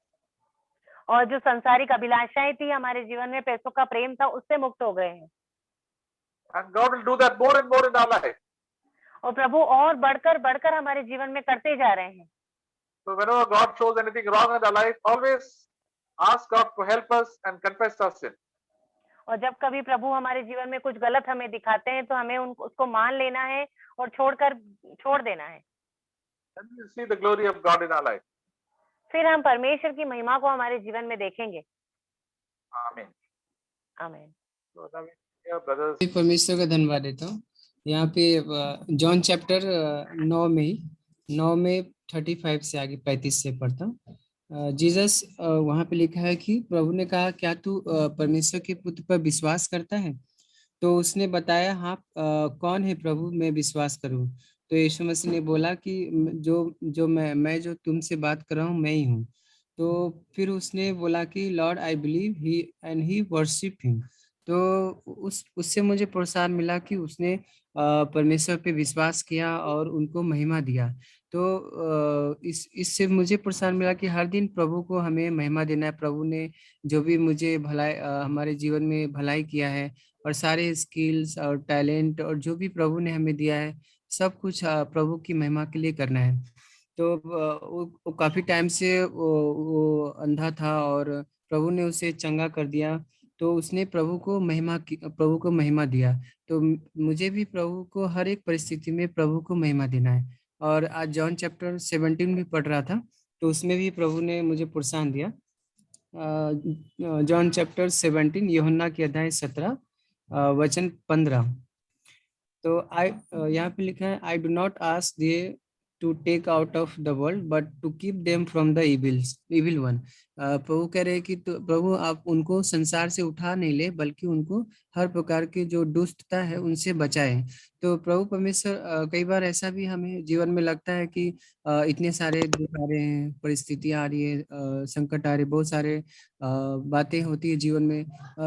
और जो संसारिक अभिलाषाएं थी हमारे जीवन में, पैसों का प्रेम था, उससे मुक्त हो गए हैं। And God will do that more and more in our life. और प्रभु और बढ़कर बढ़कर हमारे जीवन में करते जा रहे हैं। So whenever God shows anything wrong in our life, always ask God to help us and confess our sin. और जब कभी प्रभु हमारे जीवन में कुछ गलत हमें दिखाते हैं तो हमें उसको मान लेना है और छोड़ देना है। And we see the glory of God in our life. फिर हम परमेश्वर की महिमा को हमारे जीवन में देखेंगे। Amen. आमीन। So now we hear brothers. परमेश्वर का धन्यवाद देता हूँ। यहाँ पे जॉन चैप्टर 9 में 35 से आगे 35 से पढ़ता हूँ। जीसस वहाँ पे लिखा है कि प्रभु ने कहा, क्या तू परमेश्वर के पुत्र पर विश्वास करता है? तो उसने बताया, हाँ कौन है प्रभु, मैं विश्वास करूँ। तो यीशु मसीह ने बोला कि जो मैं जो तुमसे बात कर रहा हूँ मैं ही हूँ। तो फिर उसने बोला कि Lord I believe he and he worship him. तो उससे मुझे प्रोत्साहन मिला कि उसने परमेश्वर पे विश्वास किया और उनको महिमा दिया। तो इससे मुझे प्रोत्साहन मिला कि हर दिन प्रभु को हमें महिमा देना है। प्रभु ने जो भी मुझे भलाई हमारे जीवन में भलाई किया है और सारे स्किल्स और टैलेंट और जो भी प्रभु ने हमें दिया है, सब कुछ प्रभु की महिमा के लिए करना है। तो वो काफी टाइम से वो अंधा था और प्रभु ने उसे चंगा कर दिया। तो उसने प्रभु को महिमा दिया। तो मुझे भी प्रभु को हर एक परिस्थिति में प्रभु को महिमा देना है। और आज जॉन चैप्टर 17 भी पढ़ रहा था, तो उसमें भी प्रभु ने मुझे प्रोत्साहन दिया। जॉन चैप्टर 17 यूहन्ना की अध्याय 17 वचन 15। तो यहाँ पे लिखा है, I do not ask they to take out of the world but to keep them from the evil one. प्रभु कह रहे हैं कि तो प्रभु आप उनको संसार से उठा नहीं ले, बल्कि उनको हर प्रकार की जो दुष्टता है उनसे बचाए। तो प्रभु परमेश्वर कई बार ऐसा भी हमें जीवन में लगता है कि इतने सारे दुख आ रहे हैं, परिस्थितियां आ रही है, संकट आ रहे, बहुत सारे बातें होती है जीवन में।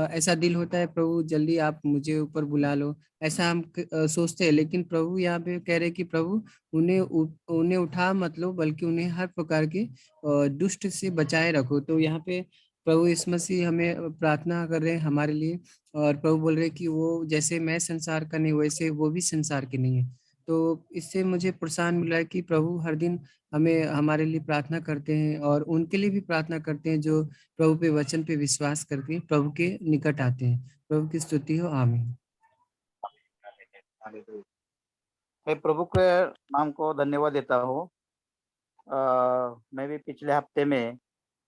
ऐसा दिल होता है प्रभु जल्दी आप मुझे ऊपर बुला लो, ऐसा हम सोचते हैं। लेकिन प्रभु यहाँ पे कह रहे कि प्रभु उन्हें उठा मत लो, बल्कि उन्हें हर प्रकार के दुष्ट से बचाए रखो। तो यहाँ पे प्रभु यीशु मसीह हमें प्रार्थना कर रहे हैं हमारे लिए, और प्रभु बोल रहे हैं कि वो जैसे मैं संसार का नहीं वैसे वो भी संसार के नहीं है। तो इससे मुझे प्रोत्साहन मिला है कि प्रभु हर दिन हमें हमारे लिए प्रार्थना करते हैं, और उनके लिए भी प्रार्थना करते हैं जो प्रभु पे वचन पे विश्वास करके प्रभु के निकट आते हैं। प्रभु की स्तुति हो, आमीन। मैं प्रभु के नाम को धन्यवाद देता हूँ। मैं भी पिछले हफ्ते में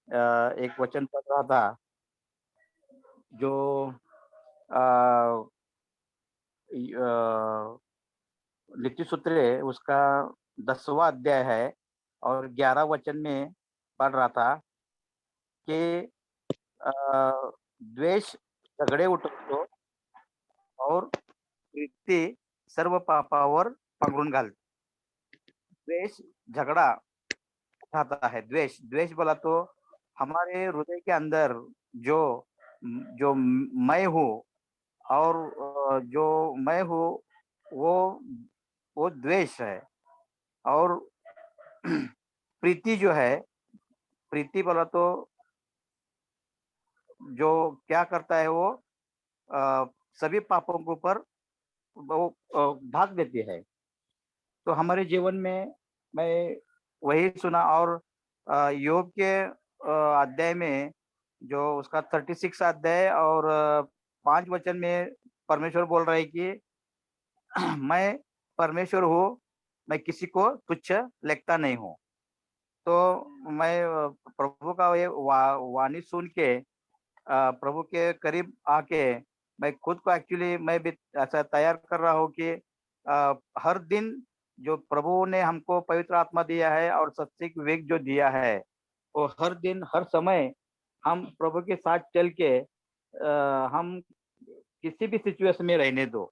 एक वचन पढ़ रहा था जो लिखित सूत्र है, उसका 10वां अध्याय है और 11 वचन में पढ़ रहा था कि द्वेष झगडे उठवतो और प्रीती सर्व पापावर पांघरून घालते। द्वेष झगड़ा उठाता है। द्वेष बोला तो हमारे हृदय के अंदर जो जो मैं हूँ और जो मैं हूँ वो द्वेष है। और प्रीति जो है, प्रीति बोला तो जो क्या करता है वो सभी पापों के ऊपर वो भाग देती है। तो हमारे जीवन में मैं वही सुना। और योग के अध्याय में जो उसका 36 अध्याय और 5 वचन में परमेश्वर बोल रहा है कि मैं परमेश्वर हूँ, मैं किसी को तुच्छ लेखता नहीं हूँ। तो मैं प्रभु का ये वाणी सुन के प्रभु के करीब आके मैं खुद को एक्चुअली मैं भी ऐसा तैयार कर रहा हूँ कि हर दिन जो प्रभु ने हमको पवित्र आत्मा दिया है और सत्य विवेक जो दिया है, वो हर दिन हर समय हम प्रभु के साथ चल के हम किसी भी सिचुएशन में रहने दो,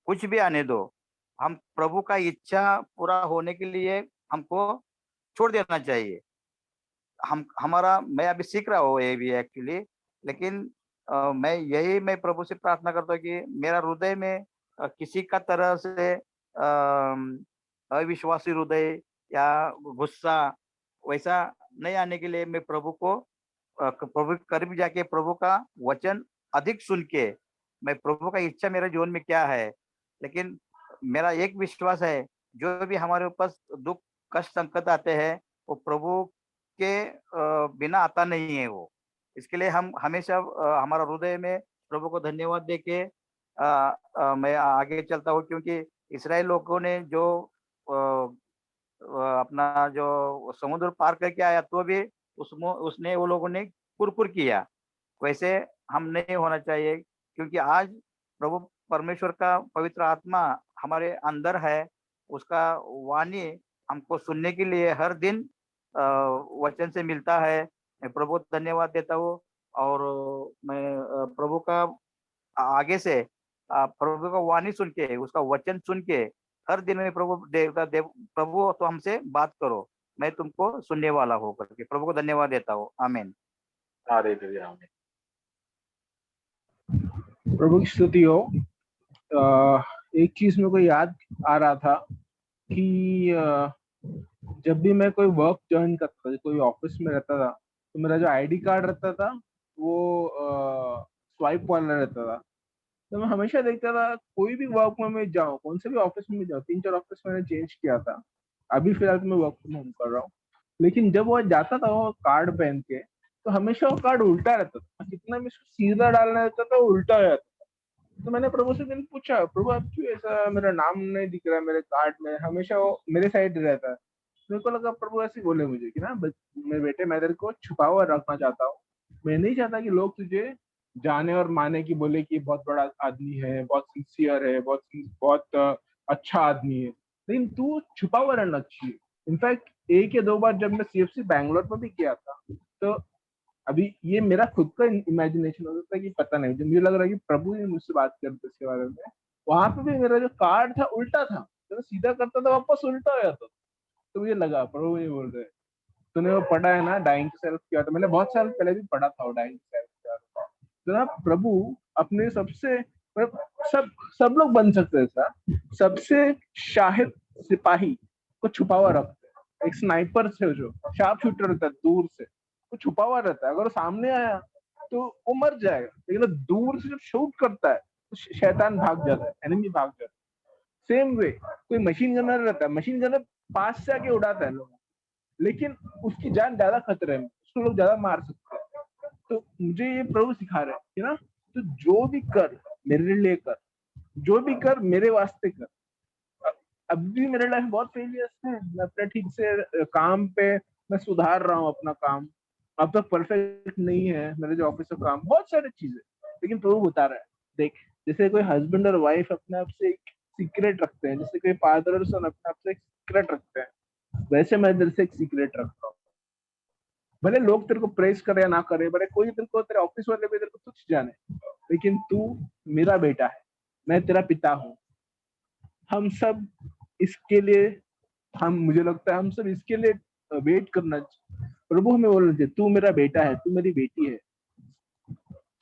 कुछ भी आने दो, हम प्रभु का इच्छा पूरा होने के लिए हमको छोड़ देना चाहिए। हमारा मैं अभी सीख रहा हूँ ये भी एक्चुअली, लेकिन मैं प्रभु से प्रार्थना करता हूँ कि मेरा हृदय में किसी का तरह से अविश्वासी हृदय या गुस्सा वैसा नहीं आने के लिए मैं प्रभु के करीब जाके प्रभु का वचन अधिक सुन के मैं प्रभु का इच्छा मेरे जीवन में क्या है। लेकिन मेरा एक विश्वास है, जो भी हमारे ऊपर दुख कष्ट संकट आते हैं वो प्रभु के बिना आता नहीं है वो। इसके लिए हम हमेशा हमारा हृदय में प्रभु को धन्यवाद देके मैं आगे चलता हूँ, क्योंकि इसराइल लोगों ने जो अपना जो समुद्र पार करके आया तो भी उसने वो लोगों ने कुरकुर किया। वैसे हम नहीं होना चाहिए, क्योंकि आज प्रभु परमेश्वर का पवित्र आत्मा हमारे अंदर है। उसका वाणी हमको सुनने के लिए हर दिन वचन से मिलता है। मैं प्रभु को धन्यवाद देता हूँ। और मैं प्रभु का आगे से प्रभु का वाणी सुन के, उसका वचन सुन के हर दिन में प्रभु प्रभु तो हमसे बात करो, मैं तुमको सुनने वाला हूँ करके प्रभु को धन्यवाद देता हूँ। आमीन। हालेलुया, आमीन। प्रभु की स्तुति हो। एक चीज मेरे को याद आ रहा था कि जब भी मैं कोई वर्क ज्वाइन करता था, कोई ऑफिस में रहता था, तो मेरा जो आईडी कार्ड रहता था वो स्वाइप वाला रहता था। तो मैं हमेशा देखता था कोई भी वर्क में मैं जाऊँ, कौन से भी ऑफिस में जाऊँ, 3-4 ऑफिस मैंने चेंज किया था। अभी फिलहाल तो मैं वर्क फ्रॉम होम कर रहा हूँ, लेकिन जब वो जाता था वो कार्ड पहन के, तो हमेशा वो कार्ड उल्टा रहता था। कितना भी सीधा डालना रहता था वो उल्टा हो जाता था। तो मैंने प्रभु से दिन पूछा, प्रभु आप क्यों ऐसा, मेरा नाम नहीं दिख रहा है मेरे कार्ड में, हमेशा वो मेरे साइड रहता है। मेरे को लगा प्रभु ऐसे बोले मुझे कि ना मेरे बेटे, मैं तेरे को छुपा हुआ रखना चाहता हूँ। मैं नहीं चाहता कि लोग तुझे जाने और माने की बोले कि बहुत बड़ा आदमी है, बहुत सिंसियर है, बहुत अच्छा आदमी है, लेकिन तू छुपा हुआ रहना चाहिए। इनफैक्ट 1 या 2 बार जब मैं CFC बैंगलोर में भी गया था, तो अभी ये मेरा खुद का इमेजिनेशन हो सकता है कि पता नहीं, मुझे लग रहा है कि प्रभु ही मुझसे बात करते इसके बारे में। वहां पे भी मेरा जो कार्ड था उल्टा था, तो सीधा करता था वापस उल्टा हो जाता। तो मुझे लगा प्रभु ये बोल रहे, तूने वो पढ़ा है ना डाइंग सेल्फ क्या था, मैंने बहुत साल पहले भी पढ़ा था वो डाइंग सेल्फ क्या था। तो ना प्रभु अपने सबसे सब लोग बन सकते हैं सर, सबसे शाहिद सिपाही को छुपा हुआ रखते हैं। एक स्नाइपर से जो शार्प शूटर रहता है दूर से, वो छुपा हुआ रहता है। अगर वो सामने आया तो वो मर जाएगा, लेकिन वो दूर से जब शूट करता है तो शैतान भाग जाता है, एनिमी भाग जाता है। सेम वे कोई मशीन गनर रहता है, मशीन गनर पास से आके उड़ाता है लोग, लेकिन उसकी जान ज्यादा खतरे में, उसको लोग ज्यादा मार सकते हैं। तो मुझे ये प्रभु सिखा रहे हैं कि ना, तो जो भी कर मेरे लिए कर, जो भी कर मेरे वास्ते कर। अब भी मेरे लाइफ बहुत फेलियर्स हैं, मैं अपने ठीक से काम पे मैं सुधार रहा हूँ अपना काम, अब तक परफेक्ट नहीं है मेरे जो ऑफिस का काम, बहुत सारी चीजें, लेकिन प्रभु बता रहा है देख, जैसे कोई हस्बैंड और वाइफ अपने आप से एक सीक्रेट रखते हैं, जैसे कोई फादर और सन अपने आप से एक सीक्रेट रखते हैं, वैसे मैं तेरे से एक सीक्रेट रखता हूँ। भले लोग तेरे को प्रेस करे या ना करे, भले कोई तेरे को, तेरे ऑफिस वाले भी तेरे को तुच्छ जाने, लेकिन तू मेरा बेटा है, मैं तेरा पिता हूँ। हम सब इसके लिए, मुझे लगता है हम सब इसके लिए वेट करना चाहिए। प्रभु हमें बोलना चाहिए तू मेरा बेटा है, तू मेरी बेटी है।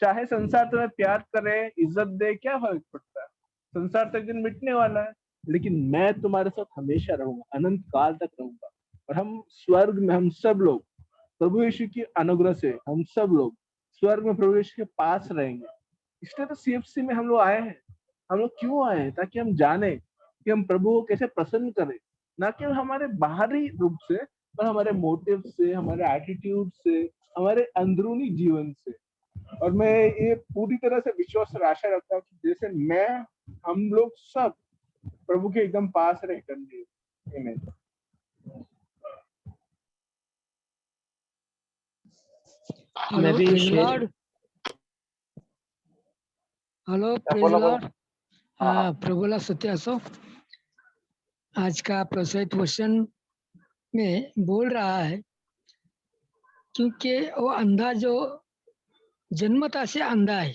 चाहे संसार तुम्हें प्यार करे, इज्जत दे, क्या फर्क पड़ता है, संसार तो एक दिन मिटने वाला है, लेकिन मैं तुम्हारे साथ हमेशा रहूंगा, अनंत काल तक रहूंगा। और हम स्वर्ग में, हम सब लोग प्रभु यीशु की अनुग्रह से हम सब लोग स्वर्ग में प्रभु यीशु के पास रहेंगे। इसलिए तो CFC में हम लोग आए हैं। हम लोग क्यों आए हैं? ताकि हम जाने कि हम प्रभु को कैसे प्रसन्न करें, ना केवल हमारे बाहरी रूप से, पर हमारे मोटिव से, हमारे एटीट्यूड से, हमारे अंदरूनी जीवन से। और मैं ये पूरी तरह से विश्वास और आशा रखता हूँ कि जैसे मैं, हम लोग सब प्रभु के एकदम पास रह करेंगे। आमीन। Hello praise Lord. Hello praise Lord. प्रभुला सत्य असो। आज का प्रोत्साहित वचन में बोल रहा है, क्योंकि वो अंधा जो जन्मता से अंधा है,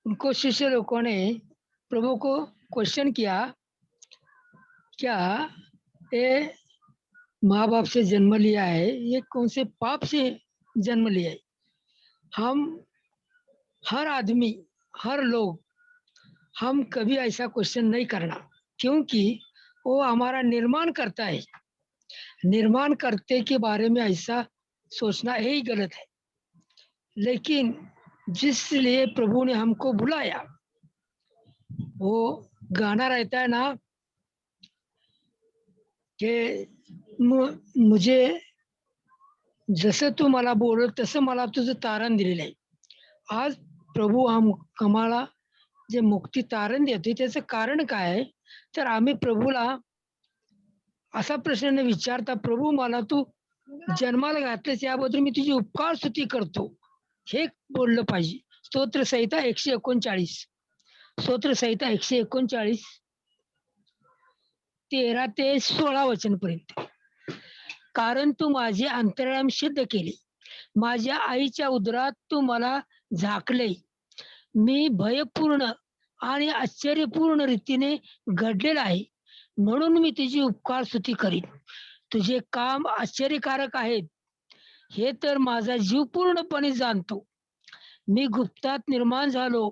उनको शिष्य लोगों ने प्रभु को क्वेश्चन किया, क्या ये माँ बाप से जन्म लिया है, ये कौन से पाप से जन्म लिया है? हम हर आदमी, हर लोग, हम कभी ऐसा क्वेश्चन नहीं करना, क्योंकि वो हमारा निर्माण करता है। निर्माण करते के बारे में ऐसा सोचना यही गलत है। लेकिन जिस लिए प्रभु ने हमको बुलाया। वो गाना रहता है ना कि मुझे जसं तू मला बोलव तसं मला तुझं तारण दिलेलं आहे. आज प्रभू आम्हाला जे मुक्ती तारण देतोय त्याचं कारण काय आहे, तर आम्ही प्रभूला असा प्रश्न न विचारता, प्रभू मला तू जन्माला घातलेस याबद्दल मी तुझी उपकार स्तुती करतो, हे बोललं पाहिजे. स्तोत्र संहिता 139, स्तोत्र संहिता 139 13 ते 16 वचन पर्यंत. कारण तू माझे अंतराळम सिद्ध केले, माझ्या आईच्या उदरात तू मला झाकले. मी भयपूर्ण आणि आश्चर्यपूर्ण रीतीने घडलेला आहे, म्हणून मी तुझी उपकार स्तुती करीन. तुझे काम आश्चर्यकारक आहेत, हे तर माझा जीव पूर्णपणे जाणतो. मी गुप्तात निर्माण झालो,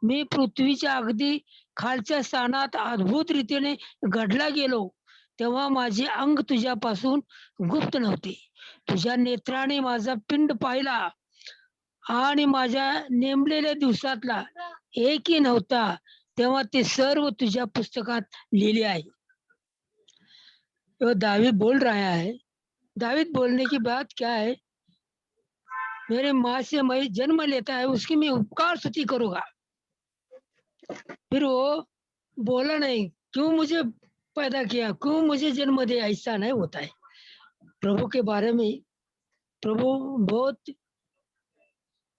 मी पृथ्वीच्या अगदी खालच्या स्थानात अद्भुत रीतीने घडला गेलो, तेव्हा माझे अंग तुझ्यापासून गुप्त नव्हते. तुझ्या नेत्राने माझा पिंड पाहिला आणि माझ्या नेमलेल्या दिवसातला एकही नव्हता, तेव्हा ते सर्व तुझ्या पुस्तकात लिहिले आहे. तो दावीद बोल रहा है. दावीद बोलने की बात क्या है, मेरे माँ से मैं जन्म लेता है उसकी मैं उपकार स्तुति करूंगा. फिर वो बोला नहीं क्यों मुझे पैदा किया, क्यों मुझे जन्म दिया, ऐसा नहीं होता है. प्रभु के बारे में प्रभु बहुत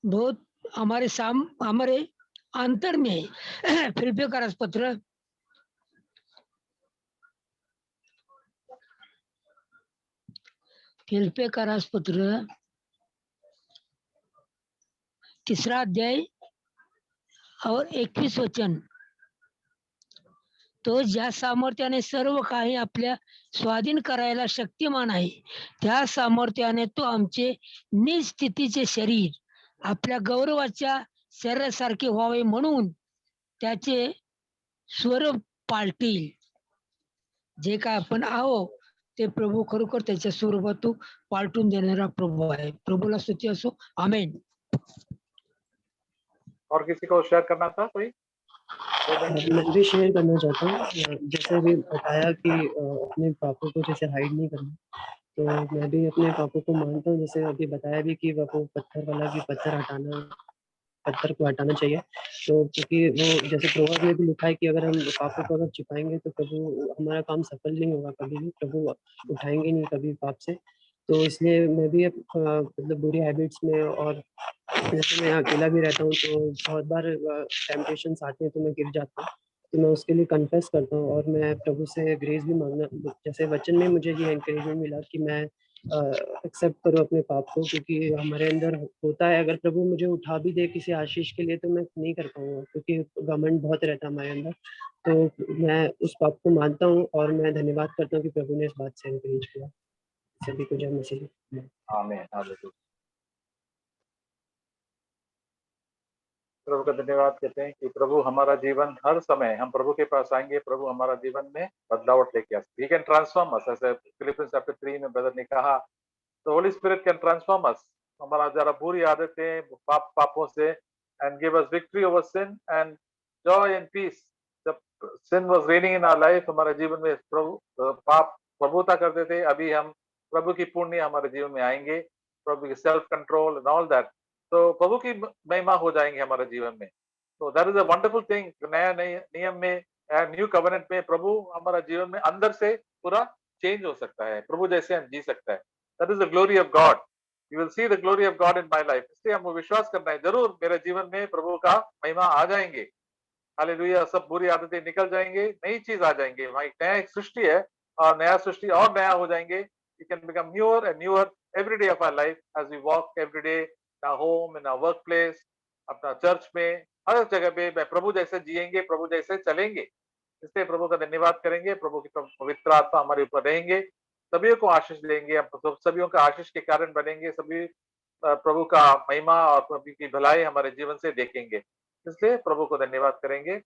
बहुत हमारे अंतर में है. फिलिपियों का पत्र फिलिपियों का पत्र 3 अध्याय और 21 वचन. तो ज्या सामर्थ्याने सर्व काही आपल्या स्वाधीन करायला शक्तिमान आहे, त्या सामर्थ्याने तो आमचे निज स्थितीचे शरीर आपल्या गौरवाच्या शरीरासारखे व्हावे म्हणून त्याचे स्वरूप पालटील. जे काय आपण आहो ते प्रभू खरोखर त्याच्या स्वरूपात पालटून देणारा प्रभू आहे. प्रभूला स्तुती असो. आमेन. और किसी को शेयर करना था कोई? मैं भी शेयर करना चाहता हूँ. जैसे अभी बताया कि अपने पापों को जैसे हाइड नहीं करना, तो मैं भी अपने पापों को मानता हूँ. जैसे अभी बताया भी कि वो पत्थर वाला भी पत्थर को हटाना चाहिए. तो क्योंकि वो जैसे प्रोवर्ब में भी लिखा है कि अगर हम पापों को अगर छिपाएंगे तो प्रभु हमारा काम सफल नहीं होगा, कभी भी प्रभु उठाएंगे नहीं कभी पाप से. तो इसलिए मैं भी मतलब बुरी हैबिट्स में, और जैसे मैं अकेला भी रहता हूँ तो बहुत बार टेम्पटेशंस आते हैं तो मैं गिर जाता हूँ. तो मैं उसके लिए कन्फेस करता हूँ और मैं प्रभु से ग्रेस भी मांगना, जैसे वचन में मुझे ये एनकरेजमेंट मिला कि मैं एक्सेप्ट करूँ अपने पाप को, क्योंकि हमारे अंदर होता है अगर प्रभु मुझे उठा भी दे किसी आशीष के लिए तो मैं नहीं कर पाऊंगा, क्योंकि घमंड बहुत रहता है हमारे अंदर. तो मैं उस पाप को मानता हूँ और मैं धन्यवाद करता हूँ कि प्रभु ने इस बात से एनकरेज किया. सभी को जय मसीह. आमीन. हालेलुया. प्रभु का धन्यवाद कहते हैं कि प्रभु हमारा जीवन हर समय हम प्रभु के पास आएंगे, प्रभु हमारा जीवन में बदलावट लेके आते. He can transform us, ऐसे फिलिपियंस चैप्टर 3 में ब्रदर ने कहा. तो holy spirit can transform us. हमारा जरा बुरी आदतें पापों से and give us victory over sin and joy and peace. जब sin was reigning in our life, हमारे जीवन में पाप प्रभुता करते थे, अभी हम प्रभु की पुण्य हमारे जीवन में आएंगे, प्रभु की self control and all that. तो प्रभु की महिमा हो जाएंगे हमारे जीवन में. तो that is a wonderful thing. नया नियम में, न्यू कवेनेंट में प्रभु हमारा जीवन में अंदर से पूरा चेंज हो सकता है, प्रभु जैसे हम जी सकता है. That is the glory of God. You will see the glory of God in my life. इसलिए हमको विश्वास करना है, जरूर मेरे जीवन में प्रभु का महिमा आ जाएंगे. हालेलुया. सब बुरी आदतें निकल जाएंगे, नई चीज आ जाएंगे. वहाँ एक सृष्टि है और नया सृष्टि और नया हो जाएंगे. You can become newer and newer every day of our life as we walk every day in our home, in our workplace, अपना चर्च में, हर जगह पे मैं प्रभु जैसे जिएंगे, प्रभु जैसे चलेंगे. इसलिए प्रभु का धन्यवाद करेंगे. प्रभु की पवित्र आत्मा हमारे ऊपर रहेंगे, सभी को आशीष देंगे, हम सभी का आशीष के कारण बनेंगे. सभी प्रभु का महिमा और प्रभु की भलाई हमारे जीवन से देखेंगे. इसलिए प्रभु को धन्यवाद करेंगे.